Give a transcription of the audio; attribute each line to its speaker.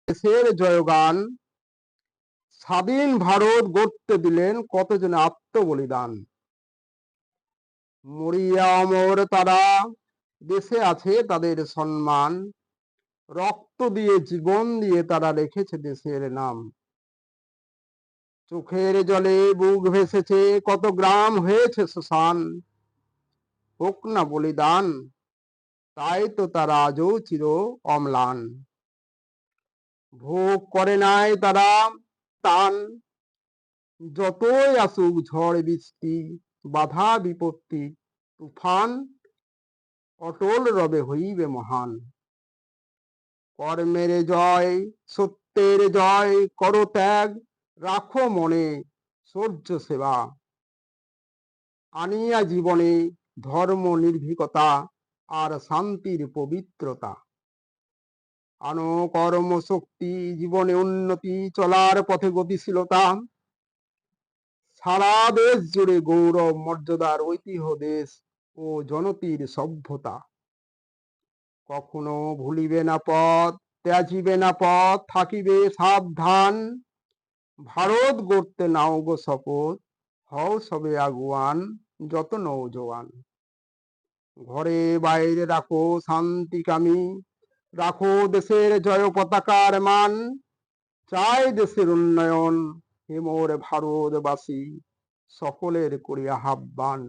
Speaker 1: দেশের জয়গান, স্বাধীন ভারত গড়তে দিলেন কতজনে আত্মবলিদান। মরিয়া অমর তারা, দেশে আছে তাদের সম্মান, রক্ত দিয়ে জীবন দিয়ে তারা রেখেছে দেশের নাম। চোখের জলে বুক ভেসেছে, কত গ্রাম হয়েছে শ্মশান। হোক না বলিদান, তাই তো তারা আজও চির অম্লান। ভোগ করে নাই তারা তান, যতই আসুক ঝড় বৃষ্টি, বাধা বিপত্তি তুফান, অটল রবে হইবে মহান। কর্মের জয়, সত্যের জয়, করো ত্যাগ, রাখো মনে সূর্য সেবা। আনিয়া জীবনে ধর্ম নির্ভীকতা আর শান্তির পবিত্রতা। আনো কর্ম শক্তি, জীবনে উন্নতি, চলার পথে গতিশীলতা। সারা দেশ জুড়ে গৌরব মর্যাদার ঐতিহ্য দেশ ও জনতির সভ্যতা। কখনো ভুলিবে না পথ, ত্যাজিবে না পথ, থাকিবে সাবধান। ভারত গড়তে নাও গো শপথ, হও সবে আগুয়ান, যত নৌজওয়ান। ঘরে বাইরে রাখো শান্তিকামী, রাখো দেশের জয় পতাকার মান। চাই দেশের উন্নয়ন, হে মোর ভারতবাসী, সকলের করি আহ্বান।